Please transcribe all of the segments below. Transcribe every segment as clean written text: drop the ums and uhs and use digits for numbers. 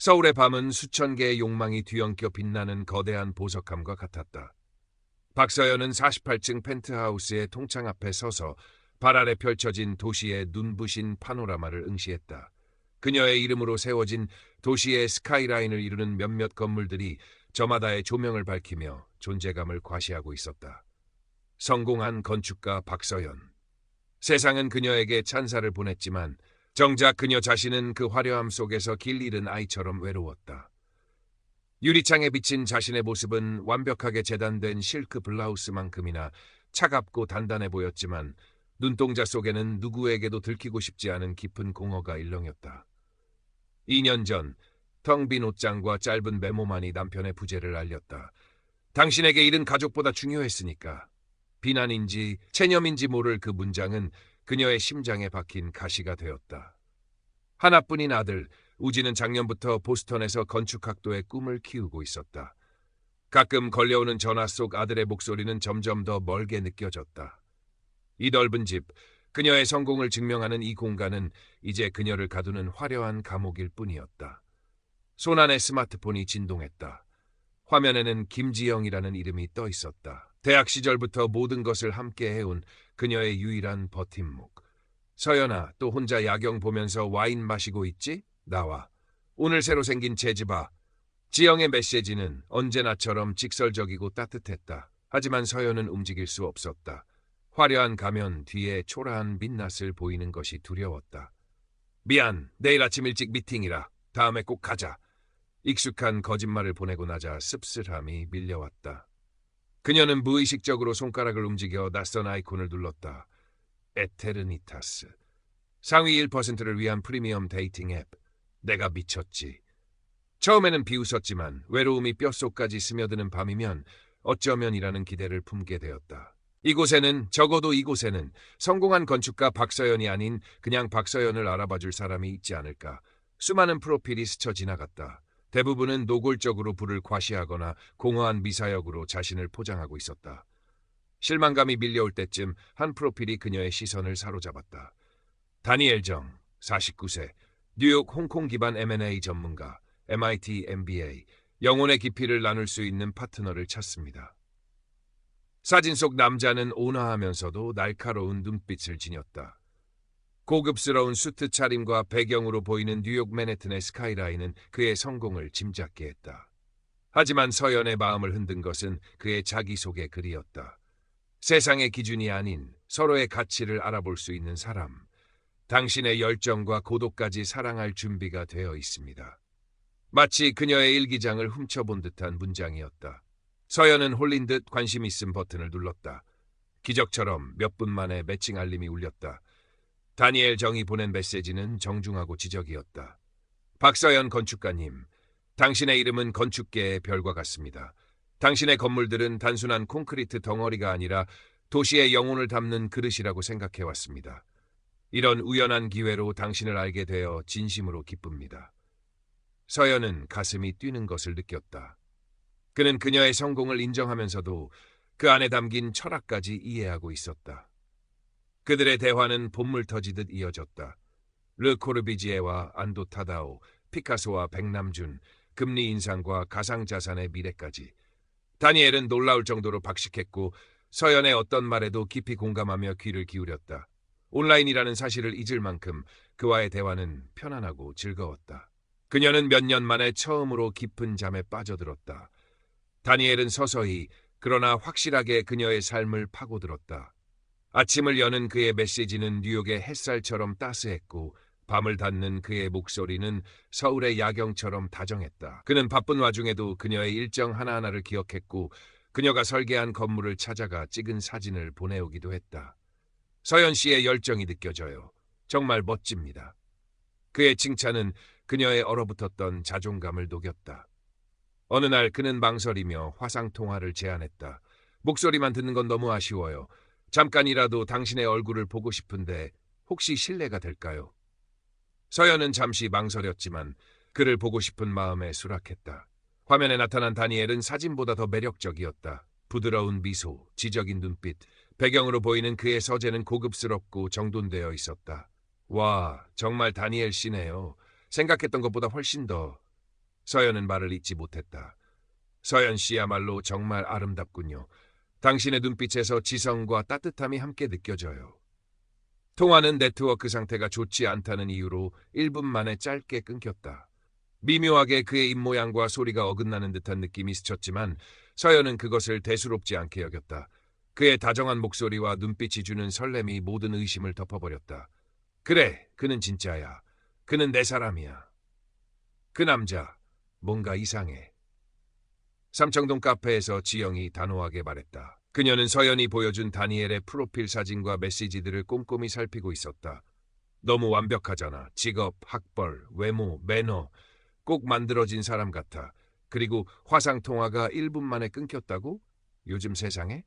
서울의 밤은 수천 개의 욕망이 뒤엉켜 빛나는 거대한 보석함과 같았다. 박서연은 48층 펜트하우스의 통창 앞에 서서 발 아래 펼쳐진 도시의 눈부신 파노라마를 응시했다. 그녀의 이름으로 세워진 도시의 스카이라인을 이루는 몇몇 건물들이 저마다의 조명을 밝히며 존재감을 과시하고 있었다. 성공한 건축가 박서연. 세상은 그녀에게 찬사를 보냈지만 정작 그녀 자신은 그 화려함 속에서 길 잃은 아이처럼 외로웠다. 유리창에 비친 자신의 모습은 완벽하게 재단된 실크 블라우스만큼이나 차갑고 단단해 보였지만 눈동자 속에는 누구에게도 들키고 싶지 않은 깊은 공허가 일렁였다. 2년 전 텅 빈 옷장과 짧은 메모만이 남편의 부재를 알렸다. 당신에게 일은 가족보다 중요했으니까. 비난인지 체념인지 모를 그 문장은 그녀의 심장에 박힌 가시가 되었다. 하나뿐인 아들 우지는 작년부터 보스턴에서 건축학도의 꿈을 키우고 있었다. 가끔 걸려오는 전화 속 아들의 목소리는 점점 더 멀게 느껴졌다. 이 넓은 집, 그녀의 성공을 증명하는 이 공간은 이제 그녀를 가두는 화려한 감옥일 뿐이었다. 손안의 스마트폰이 진동했다. 화면에는 김지영이라는 이름이 떠 있었다. 대학 시절부터 모든 것을 함께 해온 그녀의 유일한 버팀목. 서연아, 또 혼자 야경 보면서 와인 마시고 있지? 나와. 오늘 새로 생긴 재즈바. 지영의 메시지는 언제나처럼 직설적이고 따뜻했다. 하지만 서연은 움직일 수 없었다. 화려한 가면 뒤에 초라한 민낯을 보이는 것이 두려웠다. 미안, 내일 아침 일찍 미팅이라. 다음에 꼭 가자. 익숙한 거짓말을 보내고 나자 씁쓸함이 밀려왔다. 그녀는 무의식적으로 손가락을 움직여 낯선 아이콘을 눌렀다. 에테르니타스. 상위 1%를 위한 프리미엄 데이팅 앱. 내가 미쳤지. 처음에는 비웃었지만 외로움이 뼛속까지 스며드는 밤이면 어쩌면이라는 기대를 품게 되었다. 적어도 이곳에는 성공한 건축가 박서연이 아닌 그냥 박서연을 알아봐줄 사람이 있지 않을까. 수많은 프로필이 스쳐 지나갔다. 대부분은 노골적으로 부를 과시하거나 공허한 미사역으로 자신을 포장하고 있었다. 실망감이 밀려올 때쯤 한 프로필이 그녀의 시선을 사로잡았다. 다니엘 정, 49세, 뉴욕 홍콩 기반 M&A 전문가, MIT MBA, 영혼의 깊이를 나눌 수 있는 파트너를 찾습니다. 사진 속 남자는 온화하면서도 날카로운 눈빛을 지녔다. 고급스러운 수트 차림과 배경으로 보이는 뉴욕 맨해튼의 스카이라인은 그의 성공을 짐작게 했다. 하지만 서연의 마음을 흔든 것은 그의 자기소개 글이었다. 세상의 기준이 아닌 서로의 가치를 알아볼 수 있는 사람. 당신의 열정과 고독까지 사랑할 준비가 되어 있습니다. 마치 그녀의 일기장을 훔쳐본 듯한 문장이었다. 서연은 홀린 듯 관심 있음 버튼을 눌렀다. 기적처럼 몇 분 만에 매칭 알림이 울렸다. 다니엘 정이 보낸 메시지는 정중하고 지적이었다. 박서연 건축가님, 당신의 이름은 건축계의 별과 같습니다. 당신의 건물들은 단순한 콘크리트 덩어리가 아니라 도시의 영혼을 담는 그릇이라고 생각해왔습니다. 이런 우연한 기회로 당신을 알게 되어 진심으로 기쁩니다. 서연은 가슴이 뛰는 것을 느꼈다. 그는 그녀의 성공을 인정하면서도 그 안에 담긴 철학까지 이해하고 있었다. 그들의 대화는 봇물 터지듯 이어졌다. 르 코르비지에와 안도 타다오, 피카소와 백남준, 금리 인상과 가상자산의 미래까지. 다니엘은 놀라울 정도로 박식했고 서연의 어떤 말에도 깊이 공감하며 귀를 기울였다. 온라인이라는 사실을 잊을 만큼 그와의 대화는 편안하고 즐거웠다. 그녀는 몇 년 만에 처음으로 깊은 잠에 빠져들었다. 다니엘은 서서히 그러나 확실하게 그녀의 삶을 파고들었다. 아침을 여는 그의 메시지는 뉴욕의 햇살처럼 따스했고 밤을 닫는 그의 목소리는 서울의 야경처럼 다정했다. 그는 바쁜 와중에도 그녀의 일정 하나하나를 기억했고 그녀가 설계한 건물을 찾아가 찍은 사진을 보내오기도 했다. 서연 씨의 열정이 느껴져요. 정말 멋집니다. 그의 칭찬은 그녀의 얼어붙었던 자존감을 녹였다. 어느 날 그는 망설이며 화상통화를 제안했다. 목소리만 듣는 건 너무 아쉬워요. 잠깐이라도 당신의 얼굴을 보고 싶은데 혹시 실례가 될까요? 서연은 잠시 망설였지만 그를 보고 싶은 마음에 수락했다. 화면에 나타난 다니엘은 사진보다 더 매력적이었다. 부드러운 미소, 지적인 눈빛, 배경으로 보이는 그의 서재는 고급스럽고 정돈되어 있었다. 와, 정말 다니엘 씨네요. 생각했던 것보다 훨씬 더... 서연은 말을 잇지 못했다. 서연 씨야말로 정말 아름답군요. 당신의 눈빛에서 지성과 따뜻함이 함께 느껴져요. 통화는 네트워크 상태가 좋지 않다는 이유로 1분 만에 짧게 끊겼다. 미묘하게 그의 입모양과 소리가 어긋나는 듯한 느낌이 스쳤지만 서연은 그것을 대수롭지 않게 여겼다. 그의 다정한 목소리와 눈빛이 주는 설렘이 모든 의심을 덮어버렸다. 그래, 그는 진짜야. 그는 내 사람이야. 그 남자, 뭔가 이상해. 삼청동 카페에서 지영이 단호하게 말했다. 그녀는 서연이 보여준 다니엘의 프로필 사진과 메시지들을 꼼꼼히 살피고 있었다. 너무 완벽하잖아. 직업, 학벌, 외모, 매너. 꼭 만들어진 사람 같아. 그리고 화상통화가 1분 만에 끊겼다고? 요즘 세상에?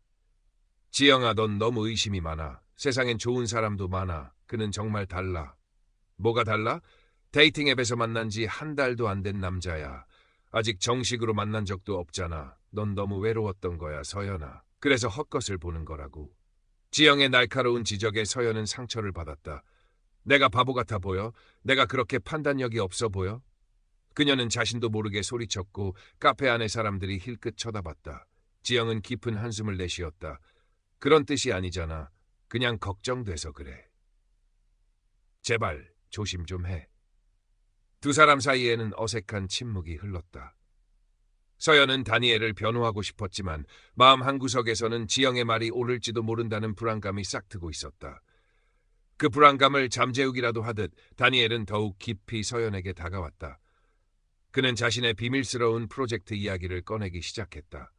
지영아, 넌 너무 의심이 많아. 세상엔 좋은 사람도 많아. 그는 정말 달라. 뭐가 달라? 데이팅 앱에서 만난 지 한 달도 안 된 남자야. 아직 정식으로 만난 적도 없잖아. 넌 너무 외로웠던 거야, 서연아. 그래서 헛것을 보는 거라고. 지영의 날카로운 지적에 서연은 상처를 받았다. 내가 바보 같아 보여? 내가 그렇게 판단력이 없어 보여? 그녀는 자신도 모르게 소리쳤고 카페 안의 사람들이 힐끗 쳐다봤다. 지영은 깊은 한숨을 내쉬었다. 그런 뜻이 아니잖아. 그냥 걱정돼서 그래. 제발 조심 좀 해. 두 사람 사이에는 어색한 침묵이 흘렀다. 서연은 다니엘을 변호하고 싶었지만 마음 한구석에서는 지영의 말이 옳을지도 모른다는 불안감이 싹트고 있었다. 그 불안감을 잠재우기라도 하듯 다니엘은 더욱 깊이 서연에게 다가왔다. 그는 자신의 비밀스러운 프로젝트 이야기를 꺼내기 시작했다.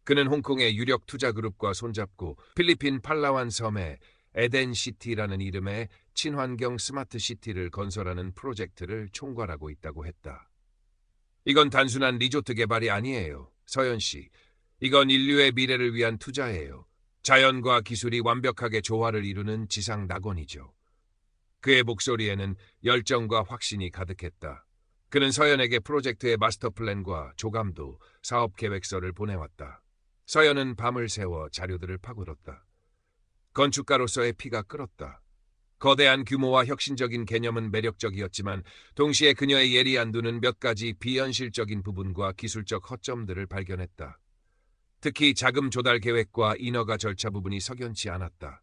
그는 홍콩의 유력 투자그룹과 손잡고 필리핀 팔라완 섬에 에덴시티라는 이름의 친환경 스마트시티를 건설하는 프로젝트를 총괄하고 있다고 했다. 이건 단순한 리조트 개발이 아니에요. 서연 씨. 이건 인류의 미래를 위한 투자예요. 자연과 기술이 완벽하게 조화를 이루는 지상 낙원이죠. 그의 목소리에는 열정과 확신이 가득했다. 그는 서연에게 프로젝트의 마스터 플랜과 조감도 사업 계획서를 보내왔다. 서연은 밤을 새워 자료들을 파고들었다. 건축가로서의 피가 끓었다. 거대한 규모와 혁신적인 개념은 매력적이었지만 동시에 그녀의 예리한 눈은 몇 가지 비현실적인 부분과 기술적 허점들을 발견했다. 특히 자금 조달 계획과 인허가 절차 부분이 석연치 않았다.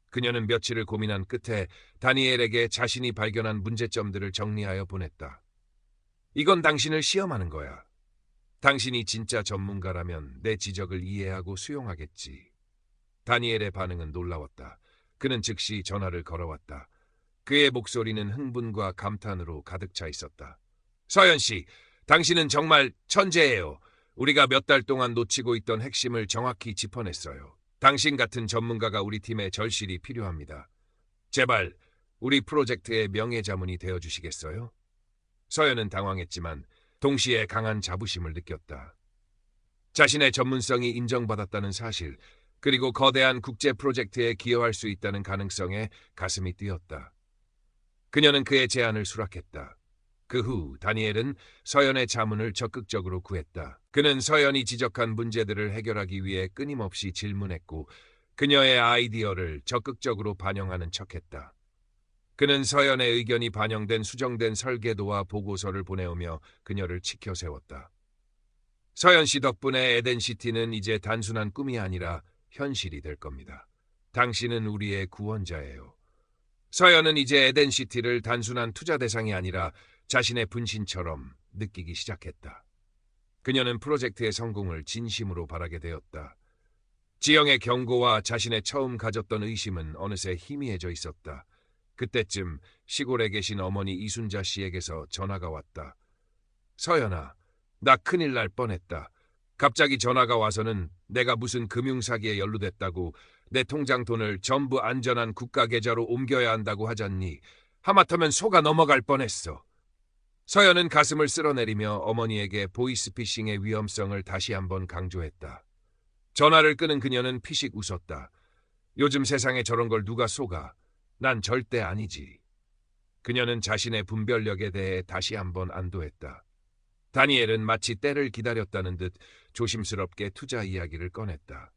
그녀는 며칠을 고민한 끝에 다니엘에게 자신이 발견한 문제점들을 정리하여 보냈다. 이건 당신을 시험하는 거야. 당신이 진짜 전문가라면 내 지적을 이해하고 수용하겠지. 다니엘의 반응은 놀라웠다. 그는 즉시 전화를 걸어왔다. 그의 목소리는 흥분과 감탄으로 가득 차 있었다. 서연 씨, 당신은 정말 천재예요. 우리가 몇 달 동안 놓치고 있던 핵심을 정확히 짚어냈어요. 당신 같은 전문가가 우리 팀에 절실히 필요합니다. 제발 우리 프로젝트의 명예자문이 되어주시겠어요? 서연은 당황했지만 동시에 강한 자부심을 느꼈다. 자신의 전문성이 인정받았다는 사실, 그리고 거대한 국제 프로젝트에 기여할 수 있다는 가능성에 가슴이 뛰었다. 그녀는 그의 제안을 수락했다. 그 후 다니엘은 서연의 자문을 적극적으로 구했다. 그는 서연이 지적한 문제들을 해결하기 위해 끊임없이 질문했고 그녀의 아이디어를 적극적으로 반영하는 척했다. 그는 서연의 의견이 반영된 수정된 설계도와 보고서를 보내오며 그녀를 치켜 세웠다. 서연 씨 덕분에 에덴시티는 이제 단순한 꿈이 아니라 현실이 될 겁니다. 당신은 우리의 구원자예요. 서연은 이제 에덴시티를 단순한 투자 대상이 아니라 자신의 분신처럼 느끼기 시작했다. 그녀는 프로젝트의 성공을 진심으로 바라게 되었다. 지영의 경고와 자신의 처음 가졌던 의심은 어느새 희미해져 있었다. 그때쯤 시골에 계신 어머니 이순자 씨에게서 전화가 왔다. 서연아, 나 큰일 날 뻔했다. 갑자기 전화가 와서는 내가 무슨 금융사기에 연루됐다고 내 통장 돈을 전부 안전한 국가계좌로 옮겨야 한다고 하잖니. 하마터면 속아 넘어갈 뻔했어. 서연은 가슴을 쓸어내리며 어머니에게 보이스피싱의 위험성을 다시 한번 강조했다. 전화를 끊은 그녀는 피식 웃었다. 요즘 세상에 저런 걸 누가 속아. 난 절대 아니지. 그녀는 자신의 분별력에 대해 다시 한번 안도했다. 다니엘은 마치 때를 기다렸다는 듯 조심스럽게 투자 이야기를 꺼냈다.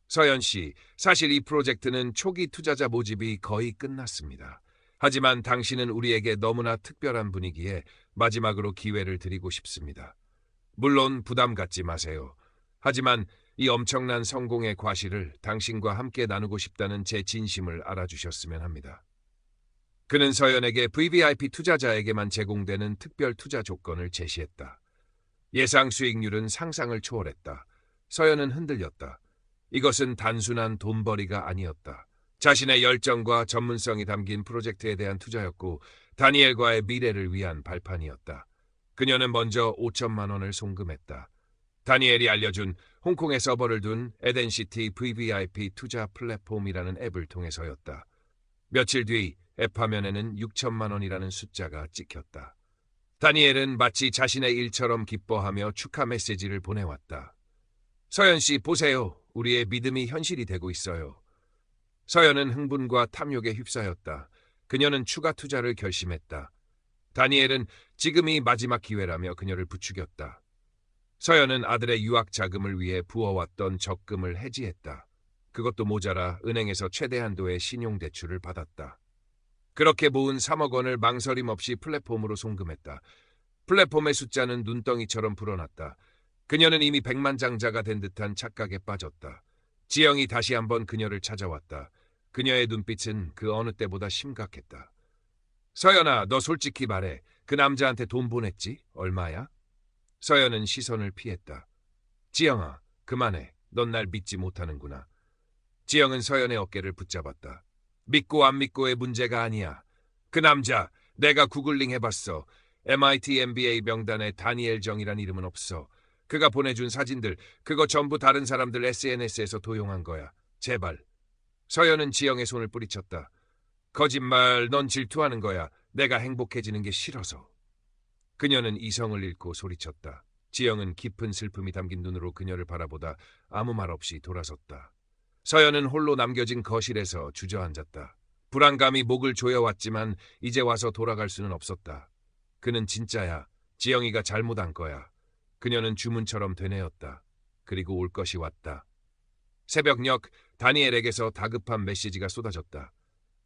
서연 씨, 사실 이 프로젝트는 초기 투자자 모집이 거의 끝났습니다. 하지만 당신은 우리에게 너무나 특별한 분이기에 마지막으로 기회를 드리고 싶습니다. 물론 부담 갖지 마세요. 하지만 이 엄청난 성공의 과실을 당신과 함께 나누고 싶다는 제 진심을 알아주셨으면 합니다. 그는 서연에게 VVIP 투자자에게만 제공되는 특별 투자 조건을 제시했다. 예상 수익률은 상상을 초월했다. 서연은 흔들렸다. 이것은 단순한 돈벌이가 아니었다. 자신의 열정과 전문성이 담긴 프로젝트에 대한 투자였고 다니엘과의 미래를 위한 발판이었다. 그녀는 먼저 5천만 원을 송금했다. 다니엘이 알려준 홍콩에 서버를 둔 에덴시티 VVIP 투자 플랫폼이라는 앱을 통해서였다. 며칠 뒤 앱 화면에는 6천만 원이라는 숫자가 찍혔다. 다니엘은 마치 자신의 일처럼 기뻐하며 축하 메시지를 보내왔다. 서연 씨 보세요. 우리의 믿음이 현실이 되고 있어요. 서연은 흥분과 탐욕에 휩싸였다. 그녀는 추가 투자를 결심했다. 다니엘은 지금이 마지막 기회라며 그녀를 부추겼다. 서연은 아들의 유학 자금을 위해 부어왔던 적금을 해지했다. 그것도 모자라 은행에서 최대 한도의 신용대출을 받았다. 그렇게 모은 3억 원을 망설임 없이 플랫폼으로 송금했다. 플랫폼의 숫자는 눈덩이처럼 불어났다. 그녀는 이미 백만장자가 된 듯한 착각에 빠졌다. 지영이 다시 한번 그녀를 찾아왔다. 그녀의 눈빛은 그 어느 때보다 심각했다. 서연아, 너 솔직히 말해. 그 남자한테 돈 보냈지? 얼마야? 서연은 시선을 피했다. 지영아, 그만해. 넌 날 믿지 못하는구나. 지영은 서연의 어깨를 붙잡았다. 믿고 안 믿고의 문제가 아니야. 그 남자, 내가 구글링 해봤어. MIT MBA 명단에 다니엘 정이란 이름은 없어. 그가 보내준 사진들, 그거 전부 다른 사람들 SNS에서 도용한 거야. 제발. 서연은 지영의 손을 뿌리쳤다. 거짓말, 넌 질투하는 거야. 내가 행복해지는 게 싫어서. 그녀는 이성을 잃고 소리쳤다. 지영은 깊은 슬픔이 담긴 눈으로 그녀를 바라보다 아무 말 없이 돌아섰다. 서연은 홀로 남겨진 거실에서 주저앉았다. 불안감이 목을 조여왔지만 이제 와서 돌아갈 수는 없었다. 그는 진짜야. 지영이가 잘못한 거야. 그녀는 주문처럼 되뇌었다. 그리고 올 것이 왔다. 새벽녘 다니엘에게서 다급한 메시지가 쏟아졌다.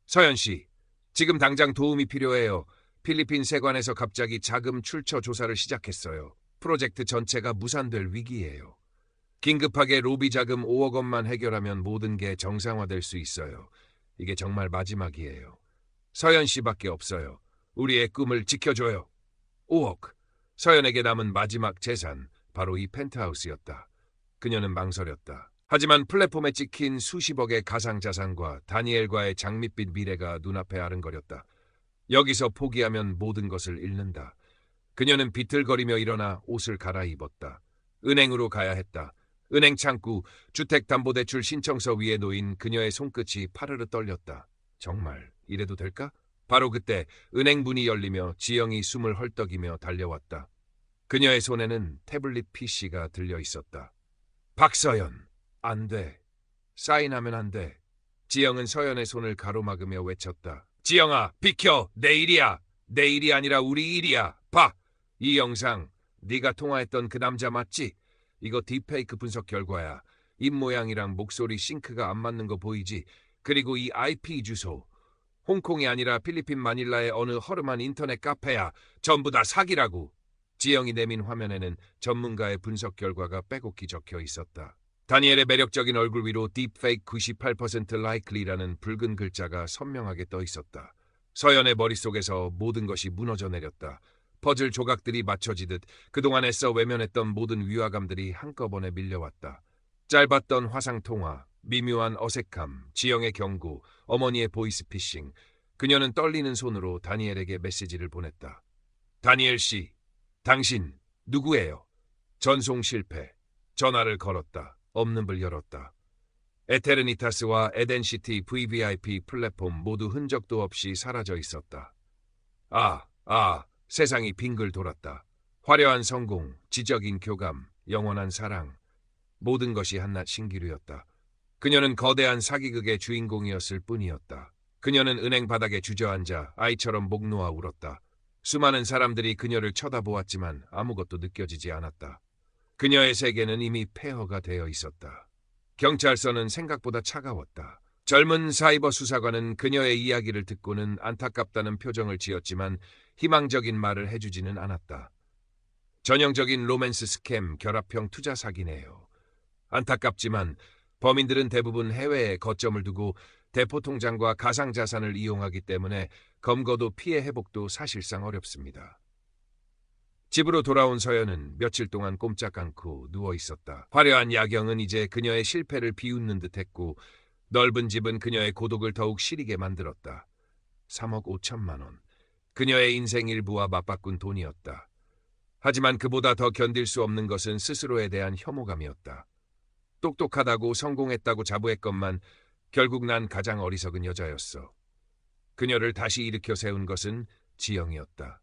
서연 씨, 지금 당장 도움이 필요해요. 필리핀 세관에서 갑자기 자금 출처 조사를 시작했어요. 프로젝트 전체가 무산될 위기예요. 긴급하게 로비 자금 5억 원만 해결하면 모든 게 정상화될 수 있어요. 이게 정말 마지막이에요. 서연 씨밖에 없어요. 우리의 꿈을 지켜줘요. 5억. 서연에게 남은 마지막 재산, 바로 이 펜트하우스였다. 그녀는 망설였다. 하지만 플랫폼에 찍힌 수십억의 가상자산과 다니엘과의 장밋빛 미래가 눈앞에 아른거렸다. 여기서 포기하면 모든 것을 잃는다. 그녀는 비틀거리며 일어나 옷을 갈아입었다. 은행으로 가야 했다. 은행 창구, 주택담보대출 신청서 위에 놓인 그녀의 손끝이 파르르 떨렸다. 정말 이래도 될까? 바로 그때 은행 문이 열리며 지영이 숨을 헐떡이며 달려왔다. 그녀의 손에는 태블릿 PC가 들려 있었다. 박서연, 안 돼. 사인하면 안 돼. 지영은 서연의 손을 가로막으며 외쳤다. 지영아, 비켜! 내 일이야! 내 일이 아니라 우리 일이야! 봐! 이 영상, 네가 통화했던 그 남자 맞지? 이거 딥페이크 분석 결과야. 입 모양이랑 목소리 싱크가 안 맞는 거 보이지? 그리고 이 IP 주소. 홍콩이 아니라 필리핀 마닐라의 어느 허름한 인터넷 카페야. 전부 다 사기라고. 지영이 내민 화면에는 전문가의 분석 결과가 빼곡히 적혀 있었다. 다니엘의 매력적인 얼굴 위로 딥페이크 98% likely라는 붉은 글자가 선명하게 떠 있었다. 서연의 머릿속에서 모든 것이 무너져 내렸다. 퍼즐 조각들이 맞춰지듯 그동안 애써 외면했던 모든 위화감들이 한꺼번에 밀려왔다. 짧았던 화상통화, 미묘한 어색함, 지영의 경고, 어머니의 보이스피싱. 그녀는 떨리는 손으로 다니엘에게 메시지를 보냈다. 다니엘 씨, 당신 누구예요? 전송 실패. 전화를 걸었다. 없는 불 열었다. 에테르니타스와 에덴시티 VVIP 플랫폼 모두 흔적도 없이 사라져 있었다. 세상이 빙글 돌았다. 화려한 성공, 지적인 교감, 영원한 사랑. 모든 것이 한낱 신기루였다. 그녀는 거대한 사기극의 주인공이었을 뿐이었다. 그녀는 은행 바닥에 주저앉아 아이처럼 목 놓아 울었다. 수많은 사람들이 그녀를 쳐다보았지만 아무것도 느껴지지 않았다. 그녀의 세계는 이미 폐허가 되어 있었다. 경찰서는 생각보다 차가웠다. 젊은 사이버 수사관은 그녀의 이야기를 듣고는 안타깝다는 표정을 지었지만 희망적인 말을 해주지는 않았다. 전형적인 로맨스 스캠 결합형 투자 사기네요. 안타깝지만 범인들은 대부분 해외에 거점을 두고 대포 통장과 가상자산을 이용하기 때문에 검거도 피해 회복도 사실상 어렵습니다. 집으로 돌아온 서연은 며칠 동안 꼼짝 않고 누워 있었다. 화려한 야경은 이제 그녀의 실패를 비웃는 듯했고 넓은 집은 그녀의 고독을 더욱 시리게 만들었다. 3억 5천만 원. 그녀의 인생 일부와 맞바꾼 돈이었다. 하지만 그보다 더 견딜 수 없는 것은 스스로에 대한 혐오감이었다. 똑똑하다고 성공했다고 자부했건만 결국 난 가장 어리석은 여자였어. 그녀를 다시 일으켜 세운 것은 지영이었다.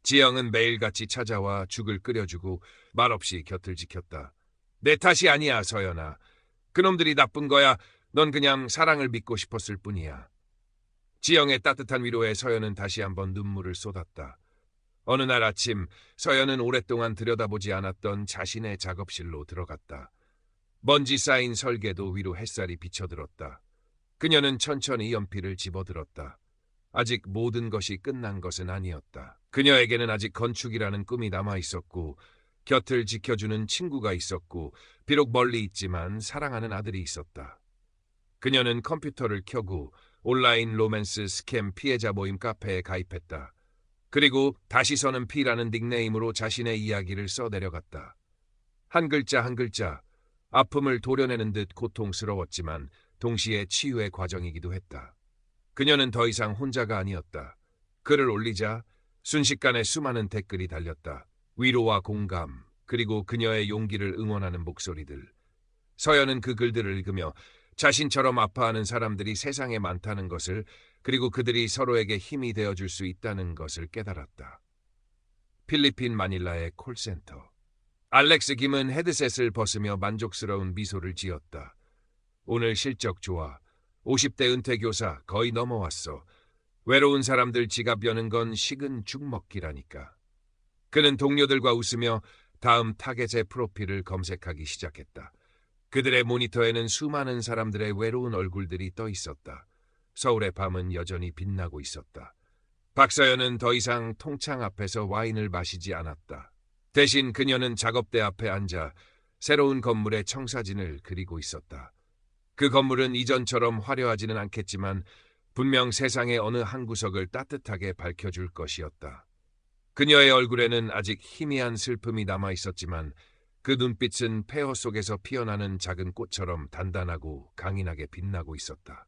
지영은 매일같이 찾아와 죽을 끓여주고 말없이 곁을 지켰다. 내 탓이 아니야, 서연아. 그놈들이 나쁜 거야. 넌 그냥 사랑을 믿고 싶었을 뿐이야. 지영의 따뜻한 위로에 서연은 다시 한번 눈물을 쏟았다. 어느 날 아침 서연은 오랫동안 들여다보지 않았던 자신의 작업실로 들어갔다. 먼지 쌓인 설계도 위로 햇살이 비쳐들었다. 그녀는 천천히 연필을 집어들었다. 아직 모든 것이 끝난 것은 아니었다. 그녀에게는 아직 건축이라는 꿈이 남아있었고 곁을 지켜주는 친구가 있었고 비록 멀리 있지만 사랑하는 아들이 있었다. 그녀는 컴퓨터를 켜고 온라인 로맨스 스캠 피해자 모임 카페에 가입했다. 그리고 다시 서는 P라는 닉네임으로 자신의 이야기를 써내려갔다. 한 글자 한 글자, 아픔을 도려내는 듯 고통스러웠지만 동시에 치유의 과정이기도 했다. 그녀는 더 이상 혼자가 아니었다. 글을 올리자 순식간에 수많은 댓글이 달렸다. 위로와 공감, 그리고 그녀의 용기를 응원하는 목소리들. 서연은 그 글들을 읽으며 자신처럼 아파하는 사람들이 세상에 많다는 것을, 그리고 그들이 서로에게 힘이 되어줄 수 있다는 것을 깨달았다. 필리핀 마닐라의 콜센터. 알렉스 김은 헤드셋을 벗으며 만족스러운 미소를 지었다. 오늘 실적 좋아. 50대 은퇴 교사 거의 넘어왔어. 외로운 사람들 지갑 여는 건 식은 죽 먹기라니까. 그는 동료들과 웃으며 다음 타겟의 프로필을 검색하기 시작했다. 그들의 모니터에는 수많은 사람들의 외로운 얼굴들이 떠 있었다. 서울의 밤은 여전히 빛나고 있었다. 박서연은 더 이상 통창 앞에서 와인을 마시지 않았다. 대신 그녀는 작업대 앞에 앉아 새로운 건물의 청사진을 그리고 있었다. 그 건물은 이전처럼 화려하지는 않겠지만 분명 세상의 어느 한 구석을 따뜻하게 밝혀줄 것이었다. 그녀의 얼굴에는 아직 희미한 슬픔이 남아 있었지만 그 눈빛은 폐허 속에서 피어나는 작은 꽃처럼 단단하고 강인하게 빛나고 있었다.